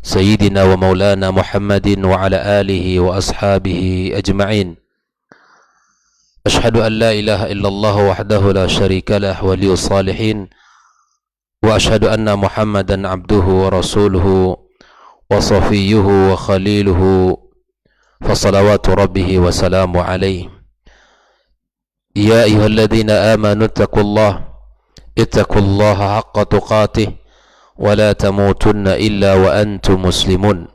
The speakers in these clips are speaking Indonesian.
سيدنا ومولانا محمد وعلى آله وأصحابه أجمعين. أشهد أن لا إله إلا الله وحده لا شريك له ولي الصالحين، وأشهد أن محمدا عبده ورسوله وصفيه وخليله، فصلوات ربه وسلام عليه. يا أيها الذين آمنوا اتقوا الله حق تقاته ولا تموتن إلا وأنتم مسلمون.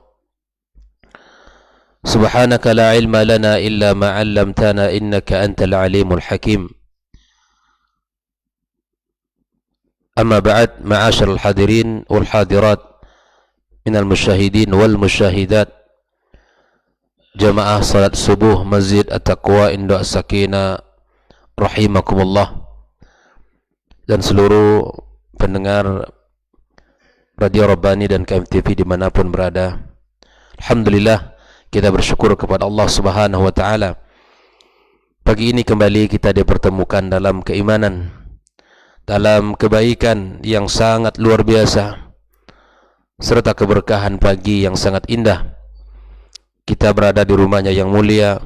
سبحانك لا علم لنا إلا ما علمتنا إنك أنت العليم الحكيم. أما بعد، معاشر الحاضرين والحاضرات من المشاهدين والمشاهدات jamaah salat subuh Masjid At-Taqwa Induk As-Sakinah rahimakumullah, dan seluruh pendengar Radio Rabbani dan KMTV dimanapun berada. Alhamdulillah, kita bersyukur kepada Allah Subhanahu wa Ta'ala. Pagi ini kembali kita dipertemukan dalam keimanan, dalam kebaikan yang sangat luar biasa, serta keberkahan pagi yang sangat indah. Kita berada di rumahnya yang mulia,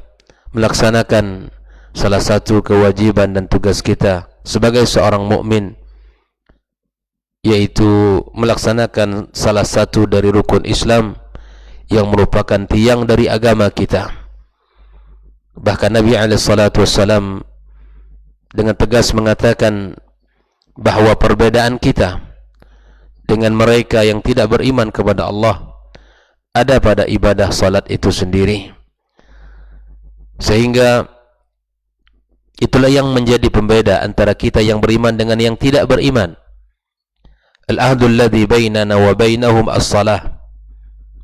melaksanakan salah satu kewajiban dan tugas kita sebagai seorang mukmin, yaitu melaksanakan salah satu dari rukun Islam yang merupakan tiang dari agama kita. Bahkan Nabi SAW dengan tegas mengatakan bahawa perbedaan kita dengan mereka yang tidak beriman kepada Allah ada pada ibadah salat itu sendiri. Sehingga itulah yang menjadi pembeda antara kita yang beriman dengan yang tidak beriman. Al-ahdul ladzi bainana wa bainahum as-salah.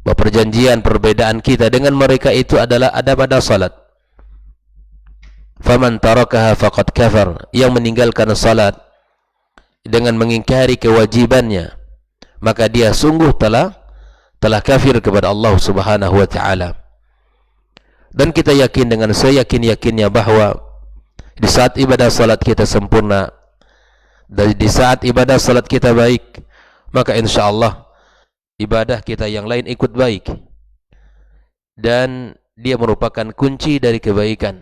Perjanjian perbedaan kita dengan mereka itu adalah ada pada salat. Faman tarakaha faqad kafar. Yang meninggalkan salat dengan mengingkari kewajibannya, maka dia sungguh telah kafir kepada Allah Subhanahu wa Ta'ala. Dan kita yakin dengan seyakin-yakinnya bahawa di saat ibadah salat kita sempurna, di saat ibadah salat kita baik, maka insyaAllah ibadah kita yang lain ikut baik, dan dia merupakan kunci dari kebaikan.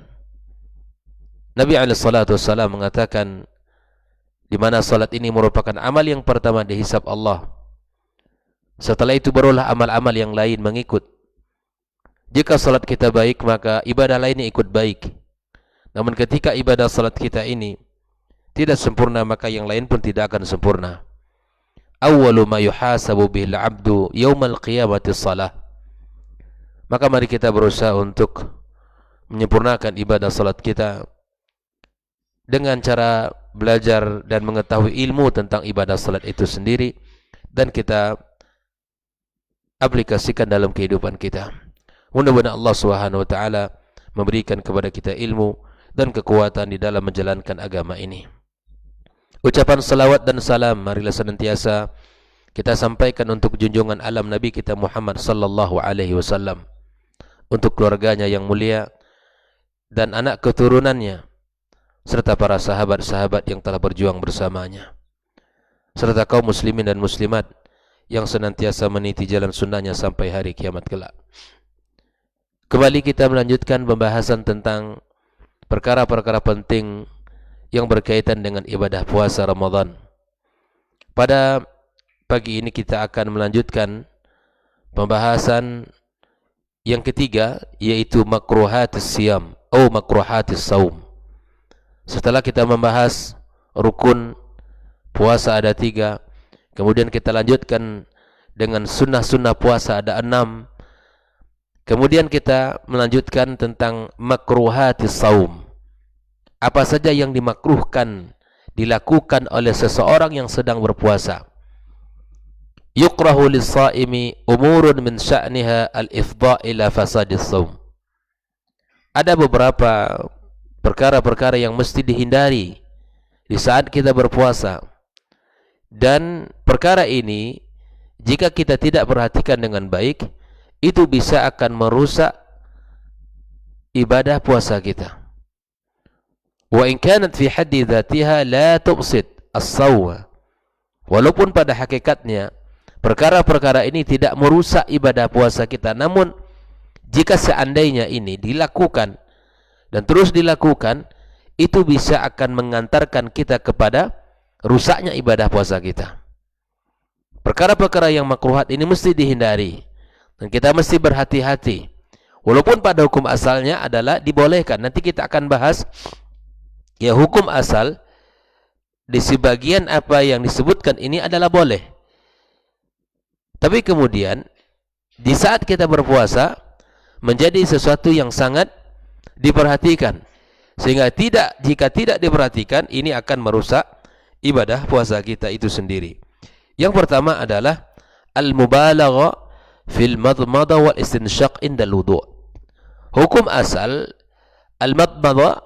Nabi SAW mengatakan di mana salat ini merupakan amal yang pertama dihisab Allah. Setelah itu barulah amal-amal yang lain mengikut. Jika salat kita baik, maka ibadah lainnya ikut baik. Namun ketika ibadah salat kita ini tidak sempurna, maka yang lain pun tidak akan sempurna. Awwalu ma yuhasabu bihil abdu yaumal qiyamati salah. Maka mari kita berusaha untuk menyempurnakan ibadah salat kita dengan cara belajar dan mengetahui ilmu tentang ibadah salat itu sendiri, dan kita aplikasikan dalam kehidupan kita. Mudah-mudahan Allah Subhanahu wa Ta'ala memberikan kepada kita ilmu dan kekuatan di dalam menjalankan agama ini. Ucapan salawat dan salam marilah senantiasa kita sampaikan untuk junjungan alam Nabi kita Muhammad sallallahu alaihi wasallam, untuk keluarganya yang mulia dan anak keturunannya, serta para sahabat-sahabat yang telah berjuang bersamanya, serta kaum muslimin dan muslimat yang senantiasa meniti jalan sunnahnya sampai hari kiamat kelak. Kembali kita melanjutkan pembahasan tentang perkara-perkara penting yang berkaitan dengan ibadah puasa Ramadan. Pada pagi ini kita akan melanjutkan pembahasan yang ketiga, yaitu makruhatis siyam atau makruhatis saum. Setelah kita membahas rukun puasa ada 3, kemudian kita lanjutkan dengan sunnah-sunnah puasa ada 6. Kemudian kita melanjutkan tentang makruhatis saum. Apa saja yang dimakruhkan dilakukan oleh seseorang yang sedang berpuasa. Yukrahu lis-saimi umurun min sya'niha al-ifdha' ila fasadis saum. Ada beberapa perkara-perkara yang mesti dihindari di saat kita berpuasa. Dan perkara ini jika kita tidak perhatikan dengan baik, itu bisa akan merusak ibadah puasa kita. Wa in kanat fi haddi dhatiha la tufsid as-sawm. Walaupun pada hakikatnya perkara-perkara ini tidak merusak ibadah puasa kita. Namun jika seandainya ini dilakukan dan terus dilakukan, itu bisa akan mengantarkan kita kepada rusaknya ibadah puasa kita. Perkara-perkara yang makruhat ini mesti dihindari dan kita mesti berhati-hati. Walaupun pada hukum asalnya adalah dibolehkan. Nanti kita akan bahas ya, hukum asal di sebagian apa yang disebutkan ini adalah boleh. Tapi kemudian di saat kita berpuasa menjadi sesuatu yang sangat diperhatikan, sehingga jika tidak diperhatikan ini akan merusak ibadah puasa kita itu sendiri. Yang pertama adalah al-mubalagha fil madmada wal istinsyaq inda wudu'. Hukum asal al-madmada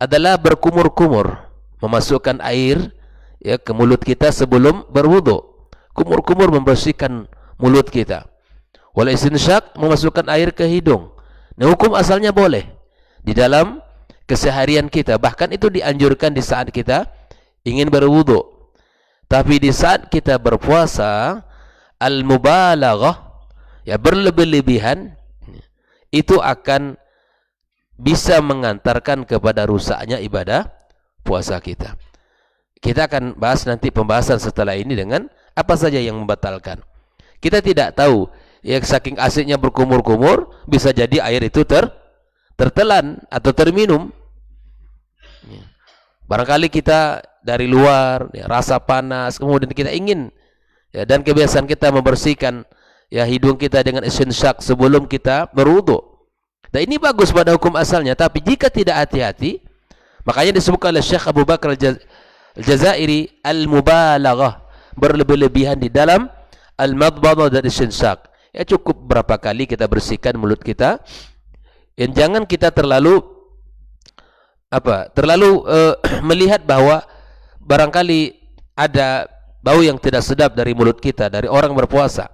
adalah berkumur-kumur, memasukkan air ya ke mulut kita sebelum berwudu. Kumur-kumur membersihkan mulut kita. Wal istinsyaq memasukkan air ke hidung. Nah, hukum asalnya boleh di dalam keseharian kita. Bahkan itu dianjurkan di saat kita ingin berwudu. Tapi di saat kita berpuasa, al-mubalaghah ya, berlebih-lebihan, itu akan bisa mengantarkan kepada rusaknya ibadah puasa kita. Kita akan bahas nanti pembahasan setelah ini dengan apa saja yang membatalkan. Kita tidak tahu ya, saking asiknya berkumur-kumur bisa jadi air itu tertelan atau terminum. Barangkali kita dari luar ya, rasa panas, kemudian kita ingin ya, dan kebiasaan kita membersihkan ya hidung kita dengan istinsyaq sebelum kita berwudu. Nah, ini bagus pada hukum asalnya, tapi jika tidak hati-hati, makanya disebutkan oleh Syekh Abu Bakar Al-Jazairi al-mubalaghah, berlebih-lebihan di dalam al-madmadah dan istinsyaq. Ya, cukup berapa kali kita bersihkan mulut kita. Dan jangan kita terlalu melihat bahwa barangkali ada bau yang tidak sedap dari mulut kita dari orang berpuasa.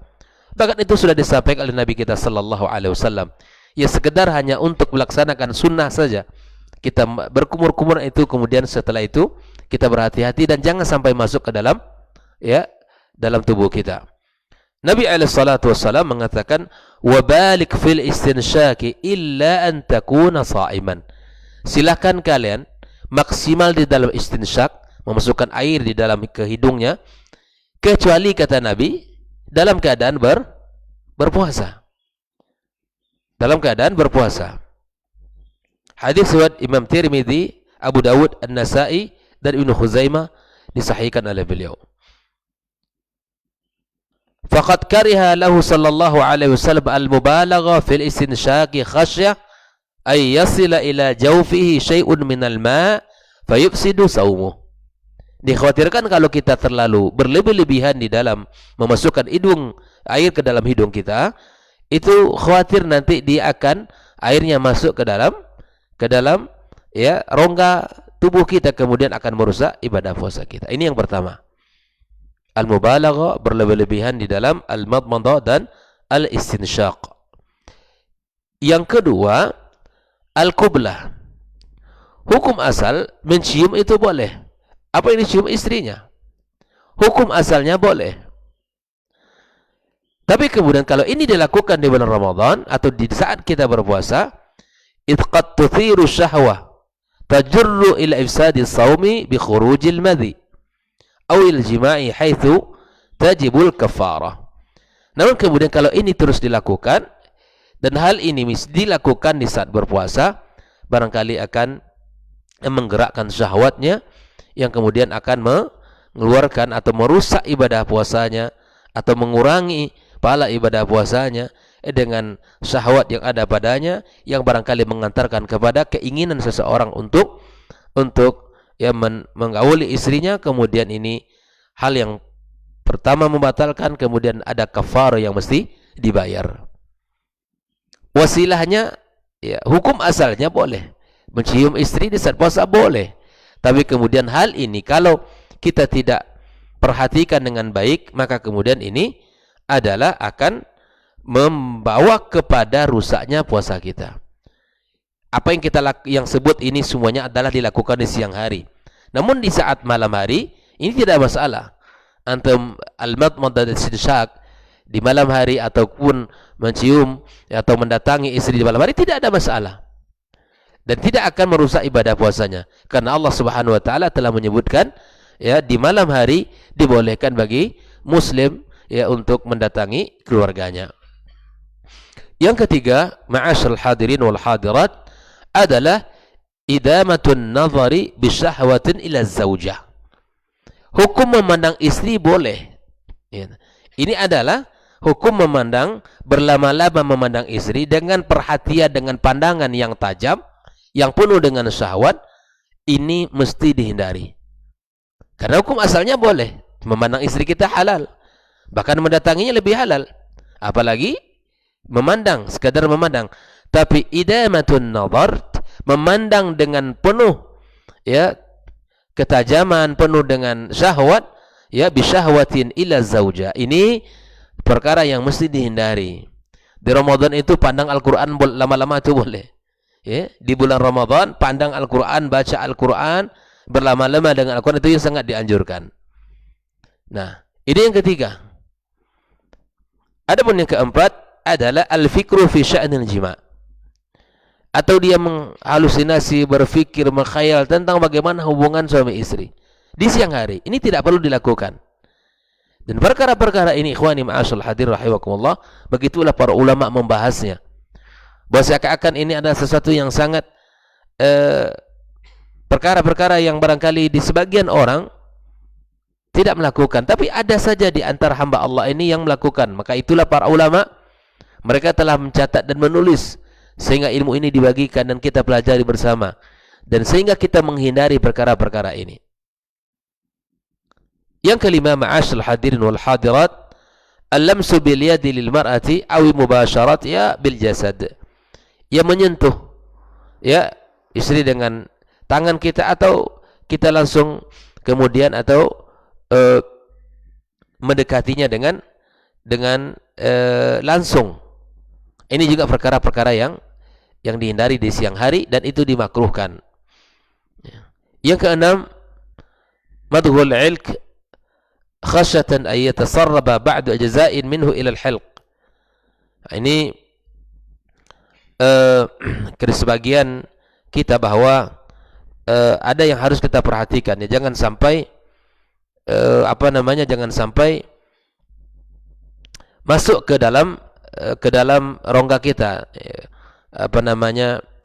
Bahkan itu sudah disampaikan oleh Nabi kita sallallahu alaihi wasallam. Ya, sekedar hanya untuk melaksanakan sunnah saja. Kita berkumur-kumur itu, kemudian setelah itu kita berhati-hati dan jangan sampai masuk ke dalam dalam tubuh kita. Nabi SAW mengatakan, wabalik fil istinsyaki illa an takuna sa'iman. Silakan kalian maksimal di dalam istinsyak, memasukkan air di dalam ke hidungnya, kecuali kata Nabi dalam keadaan berpuasa. Dalam keadaan berpuasa. Hadis riwayat Imam Tirmidzi, Abu Dawud, An-Nasa'i dan Ibnu Khuzaimah, disahihkan oleh beliau. Faqad kariha lahu sallallahu alaihi wasallam al-mubalagha fil istinsyaqi khasyah ay yasila ila jawfihi syai'un minal ma' fayufsidu saumuh. Dikhawatirkan kalau kita terlalu berlebih-lebihan di dalam memasukkan air ke dalam hidung kita, itu khawatir nanti dia akan airnya masuk ke dalam ya rongga tubuh kita, kemudian akan merusak ibadah puasa kita. Ini yang pertama. Al-mubalagha, berlebih-lebihan di dalam al-madmadah dan al-istinsyaq. Yang kedua, al-qublah. Hukum asal mencium itu boleh. Apa yang dicium istrinya? Hukum asalnya boleh. Tapi kemudian kalau ini dilakukan di bulan Ramadan atau di saat kita berpuasa, qad tuthiru syahwah tajurru ila ifsadi shaumi bi khurujil madhi awil jima'i haitsu tajibul kafarah. Namun kemudian kalau ini terus dilakukan dan hal ini dilakukan di saat berpuasa, barangkali akan menggerakkan syahwatnya yang kemudian akan mengeluarkan atau merusak ibadah puasanya atau mengurangi pahala ibadah puasanya dengan syahwat yang ada padanya, yang barangkali mengantarkan kepada keinginan seseorang untuk menggauli istrinya. Kemudian ini hal yang pertama membatalkan, kemudian ada kafarah yang mesti dibayar. Wasilahnya ya, hukum asalnya boleh mencium istri di saat puasa, boleh. Tapi kemudian hal ini kalau kita tidak perhatikan dengan baik, maka kemudian ini adalah akan membawa kepada rusaknya puasa kita. Apa yang sebut ini semuanya adalah dilakukan di siang hari. Namun di saat malam hari ini tidak masalah. antum al-madmadah dan istinsyak di malam hari ataupun mencium atau mendatangi istri di malam hari tidak ada masalah dan tidak akan merusak ibadah puasanya karena Allah Subhanahu wa taala telah menyebutkan ya di malam hari dibolehkan bagi muslim ya untuk mendatangi keluarganya. Yang ketiga, ma'asyiral hadirin wal hadirat adalah idamatun nazari bisyahwatin ila zaujah. Hukum memandang istri boleh. Ya. Ini adalah hukum memandang, berlama-lama memandang istri dengan perhatian, dengan pandangan yang tajam, yang penuh dengan syahwat, ini mesti dihindari. Karena hukum asalnya boleh, memandang istri kita halal. Bahkan mendatanginya lebih halal. Apalagi memandang, sekadar memandang. Tapi idamatun nazar, memandang dengan penuh ya ketajaman, penuh dengan syahwat, ya bisyahwatin ila zauja. Ini perkara yang mesti dihindari. Di Ramadan itu pandang Al-Qur'an lama-lama itu boleh. Ya, di bulan Ramadan pandang Al-Qur'an, baca Al-Qur'an, berlama-lama dengan Al-Qur'an itu yang sangat dianjurkan. Nah, ini yang ketiga. Adapun yang keempat adalah al-fikru fi sya'nil jima'. Atau dia menghalusinasi, berfikir, mengkhayal tentang bagaimana hubungan suami istri di siang hari. Ini tidak perlu dilakukan. Dan perkara-perkara ini ikhwani ma'asyal hadir rahimakumullah, begitulah para ulama membahasnya. Bahwa seakan-akan ini adalah sesuatu yang sangat perkara-perkara yang barangkali di sebagian orang tidak melakukan, tapi ada saja di antara hamba Allah ini yang melakukan. Maka itulah para ulama, mereka telah mencatat dan menulis sehingga ilmu ini dibagikan dan kita pelajari bersama, dan sehingga kita menghindari perkara-perkara ini. Yang kelima, ma'asyal hadirin wal hadirat, al-lamsu bil yadi lil mar'ati aw mubasyaratha bil jasad. Yang menyentuh ya istri dengan tangan kita atau kita langsung kemudian atau mendekatinya dengan langsung. Ini juga perkara-perkara yang dihindari di siang hari dan itu dimakruhkan. Yang keenam, madhul ilk khasyatan ay yatasarraba ba'du ajza'in minhu ila al-hilq. Ini sebagian kita bahwa ada yang harus kita perhatikan ya, jangan sampai jangan sampai masuk ke dalam rongga kita,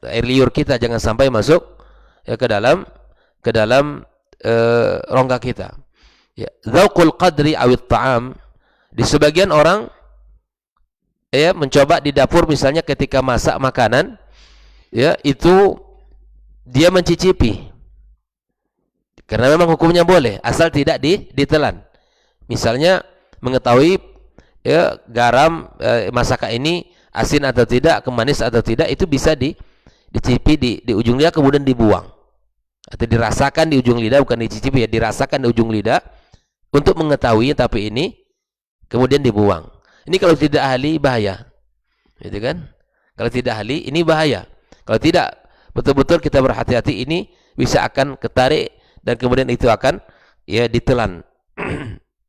air liur kita jangan sampai masuk ya, ke dalam rongga kita. Ya, dzauqul qadri awit ta'am, di sebagian orang ya mencoba di dapur misalnya ketika masak makanan ya, itu dia mencicipi karena memang hukumnya boleh asal tidak ditelan. Misalnya mengetahui ya garam masakan ini asin atau tidak, kemanis atau tidak, itu bisa dicicipi di ujung lidah kemudian dibuang atau dirasakan di ujung lidah, bukan dicicipi ya, dirasakan di ujung lidah untuk mengetahui, tapi ini kemudian dibuang. Ini kalau tidak ahli bahaya, gitu kan? Kalau tidak ahli ini bahaya. Kalau tidak betul-betul kita berhati-hati, ini bisa akan ketarik dan kemudian itu akan ya ditelan.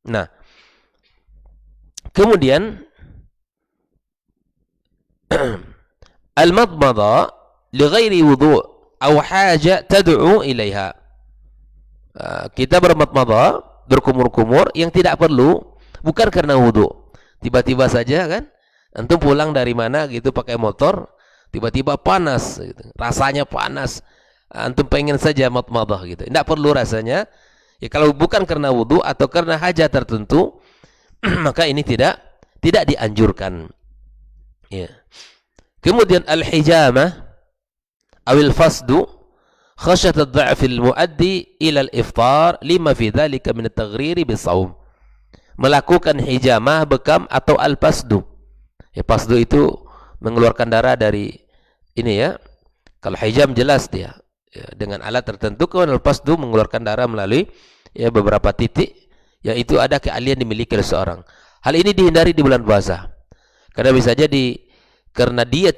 Nah, kemudian al-madmada li ghairi wudu' aw haja tad'u ilaiha. Kita bermadmada, berkumur-kumur yang tidak perlu, bukan karena wudu. Tiba-tiba saja kan antum pulang dari mana gitu pakai motor, tiba-tiba panas gitu. Rasanya panas. Antum pengen saja madmadah gitu. Tidak perlu rasanya. Ya kalau bukan karena wudu atau karena hajat tertentu, maka ini tidak dianjurkan. Ya. Kemudian al-hijamah awil fasdu khasyat ad-dha'f al-muaddi ila al-iftar lima fi dhalika min at-taghyir bis-shaum. Melakukan hijamah, bekam atau al-fasdu. Ya, fasdu itu mengeluarkan darah dari ini ya. Kalau hijam jelas dia ya, dengan alat tertentu. Kalau al-fasdu mengeluarkan darah melalui ya beberapa titik, yaitu ada keahlian dimiliki oleh seorang. Hal ini dihindari di bulan puasa. Karena bisa jadi karena dia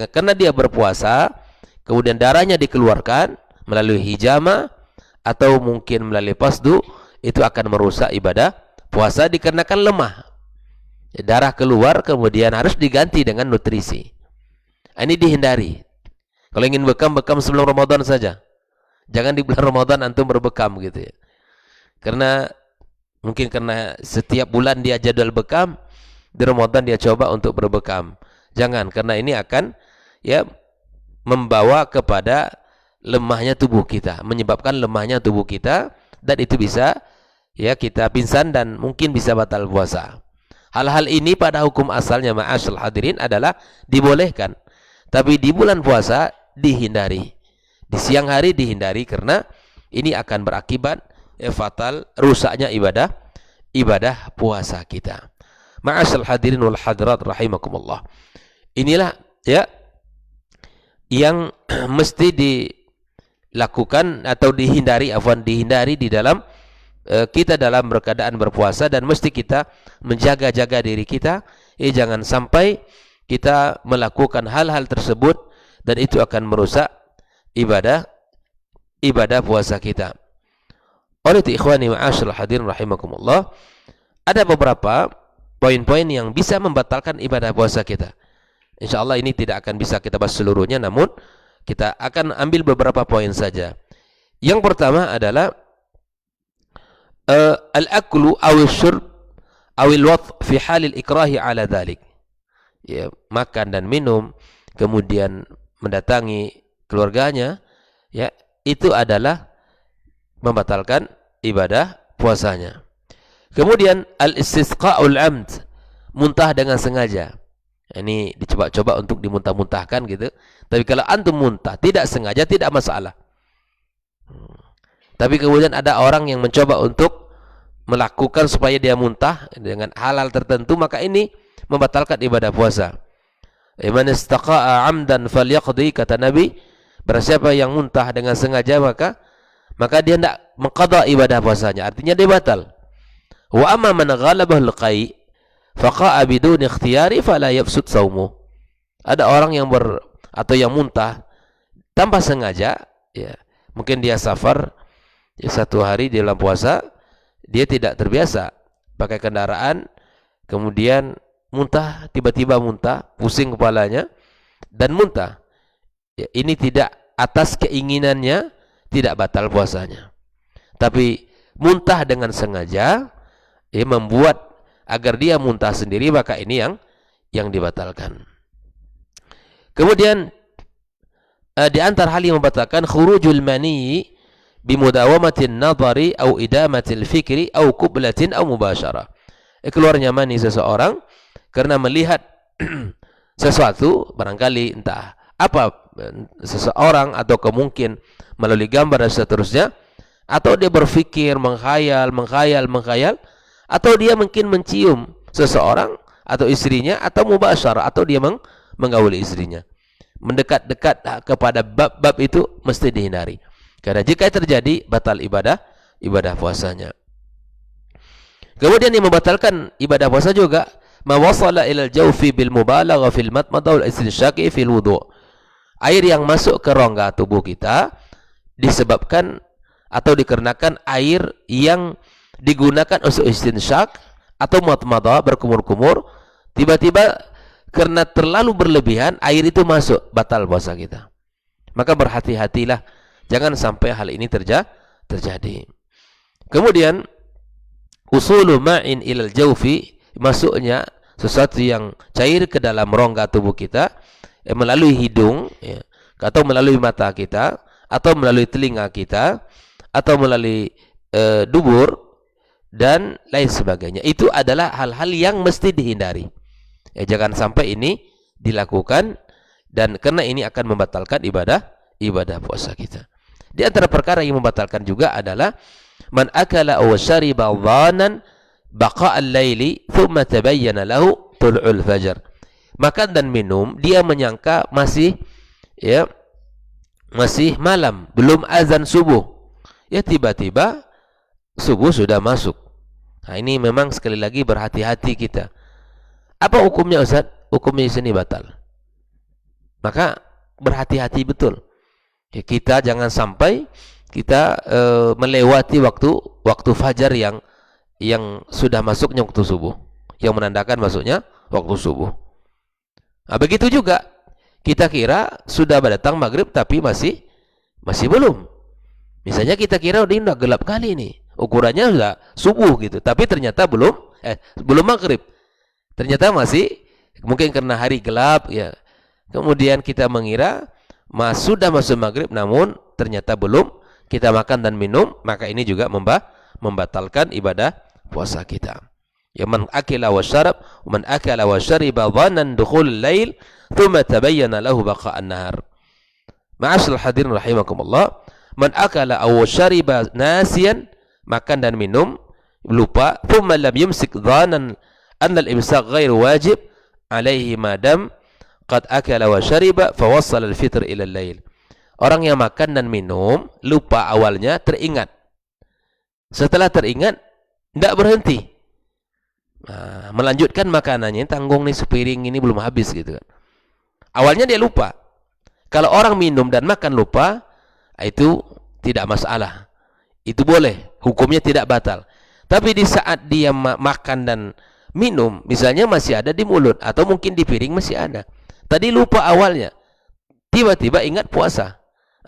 karena dia berpuasa, kemudian darahnya dikeluarkan melalui hijama atau mungkin melalui fasdu, itu akan merusak ibadah puasa dikarenakan lemah. Darah keluar kemudian harus diganti dengan nutrisi. Ini dihindari. Kalau ingin bekam sebelum Ramadan saja. Jangan di bulan Ramadan antum berbekam gitu ya. Karena mungkin karena setiap bulan dia jadwal bekam, di Ramadan dia coba untuk berbekam. Jangan, karena ini akan ya membawa kepada lemahnya tubuh kita, menyebabkan lemahnya tubuh kita, dan itu bisa ya kita pingsan dan mungkin bisa batal puasa. Hal-hal ini pada hukum asalnya ma'asyal hadirin adalah dibolehkan. Tapi di bulan puasa dihindari. Di siang hari dihindari karena ini akan berakibat fatal, rusaknya ibadah puasa kita. Ma'asyal hadirin wal hadirat rahimakumullah. Inilah ya yang mesti dilakukan atau dihindari di dalam kita dalam keadaan berpuasa, dan mesti kita menjaga-jaga diri kita. Jangan sampai kita melakukan hal-hal tersebut dan itu akan merusak ibadah puasa kita. Oleh itu ikhwani ma'asyarul hadirin rahimakumullah, ada beberapa poin-poin yang bisa membatalkan ibadah puasa kita. Insyaallah ini tidak akan bisa kita bahas seluruhnya, namun kita akan ambil beberapa poin saja. Yang pertama adalah al-aklu awil syurb awil wadh fi halil ikrahi ala dhalik. Ya, makan dan minum kemudian mendatangi keluarganya, ya, itu adalah membatalkan ibadah puasanya. Kemudian al-istisqa'ul amd, muntah dengan sengaja. Ini dicoba-coba untuk dimuntah-muntahkan gitu. Tapi kalau antum muntah tidak sengaja tidak masalah. Tapi kemudian ada orang yang mencoba untuk melakukan supaya dia muntah dengan hal-hal tertentu, maka ini membatalkan ibadah puasa. Man istaqa'a 'amdan falyaqdi, kata Nabi, bersiapa yang muntah dengan sengaja maka dia tidak mengqadha ibadah puasanya, artinya dia batal. Wa amma man ghalabahu al-qai' faqa'a bidun ikhtiyari fala yafsud saumu. Ada orang yang yang muntah tanpa sengaja, ya. Mungkin dia safar ya, satu hari di dalam puasa dia tidak terbiasa pakai kendaraan, kemudian muntah, tiba-tiba muntah, pusing kepalanya dan muntah. Ya, ini tidak atas keinginannya, tidak batal puasanya. Tapi muntah dengan sengaja ya, membuat agar dia muntah sendiri, maka ini yang dibatalkan. Kemudian di antara hal yang membatalkan khurujul mani bimudawamatin nadhari au idamatil fikri au qublatin au mubasyarah. Keluarnya mani seseorang karena melihat sesuatu, barangkali entah apa seseorang, atau kemungkin melalui gambar dan seterusnya, atau dia berfikir, menghayal, atau dia mungkin mencium seseorang atau istrinya, atau mubasyarah, atau dia menggauli istrinya. Mendekat-dekat kepada bab-bab itu mesti dihindari. Karena jika terjadi batal ibadah puasanya. Kemudian yang membatalkan ibadah puasa juga ma wasala ila al-jawfi bil mubalagha fil matmada wal istinsyaqi fil wudu'. Air yang masuk ke rongga tubuh kita disebabkan atau dikarenakan air yang digunakan untuk istinsyak atau matmadah, berkumur-kumur, tiba-tiba karena terlalu berlebihan air itu masuk, batal puasa kita. Maka berhati-hatilah jangan sampai hal ini terjadi. Kemudian usulu ma'in ilal jawfi, masuknya sesuatu yang cair ke dalam rongga tubuh kita melalui hidung, ya, atau melalui mata kita, atau melalui telinga kita, atau melalui dubur dan lain sebagainya. Itu adalah hal-hal yang mesti dihindari. Ya, jangan sampai ini dilakukan, dan karena ini akan membatalkan ibadah puasa kita. Di antara perkara yang membatalkan juga adalah man akala aw shariba dhanan baqa al-laili thumma tabayyana lahu tul'ul fajr. Makan dan minum dia menyangka masih malam, belum azan subuh. Ya, tiba-tiba subuh sudah masuk. Nah, ini memang sekali lagi berhati-hati kita. Apa hukumnya Ustaz? Hukumnya di sini batal. Maka berhati-hati betul. Ya, kita jangan sampai kita melewati waktu fajar yang sudah masuknya waktu subuh, yang menandakan masuknya waktu subuh. Nah, begitu juga kita kira sudah datang maghrib tapi masih belum. Misalnya kita kira udah gelap kali ini, ukurannya sudah subuh gitu, tapi ternyata belum maghrib. Ternyata masih, mungkin karena hari gelap ya. Kemudian kita mengira sudah masuk maghrib, namun ternyata belum. Kita makan dan minum, maka ini juga membatalkan ibadah puasa kita. Ya, man akila wa syarab, man akala wa syariba dhannan dukhul lail, thumma tabayyana lahu baqa'an nahar. Ma'asyiral hadirin rahimakumullah, man akala aw syariba nasiyan, makan dan minum lupa, thumma lam yumsik dhannan anna al-imsak ghairu wajib alaihi madam qad akala wa syariba fa wassala al-fitr ila al-lail. Orang yang makan dan minum lupa awalnya, teringat. Setelah teringat, tidak berhenti. Nah, melanjutkan makanannya, tanggung nih sepiring ini belum habis gitu kan. Awalnya dia lupa. Kalau orang minum dan makan lupa, itu tidak masalah. Itu boleh, hukumnya tidak batal. Tapi di saat dia makan dan minum, misalnya masih ada di mulut atau mungkin di piring masih ada. Tadi lupa awalnya, tiba-tiba ingat puasa.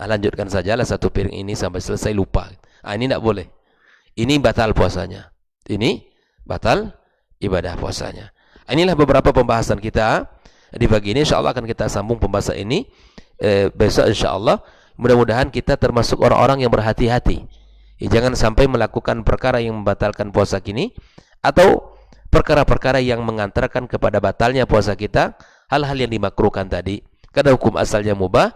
Lanjutkan sajalah satu piring ini sampai selesai, lupa. Ini tidak boleh. Ini batal puasanya. Ini batal ibadah puasanya. Inilah beberapa pembahasan kita di pagi ini. InsyaAllah akan kita sambung pembahasan ini besok insyaAllah. Mudah-mudahan kita termasuk orang-orang yang berhati-hati. Jangan sampai melakukan perkara yang membatalkan puasa kini, atau perkara-perkara yang mengantarkan kepada batalnya puasa kita, hal-hal yang dimakruhkan tadi. Karena hukum asalnya mubah.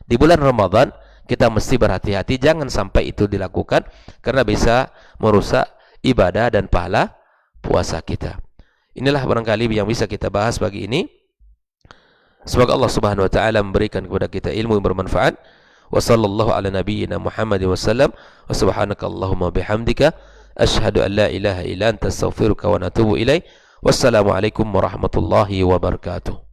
Di bulan Ramadan kita mesti berhati-hati, jangan sampai itu dilakukan, karena bisa merusak ibadah dan pahala puasa kita. Inilah barangkali yang bisa kita bahas pagi ini. Semoga Allah Subhanahu wa taala memberikan kepada kita ilmu yang bermanfaat. Wa sallallahu ala nabiyyina Muhammad wasallam. Wa subhanaka Allahumma bihamdika asyhadu an la ilaha illa anta astaghfiruka wa atubu ilaik. Wassalamu alaikum warahmatullahi wabarakatuh.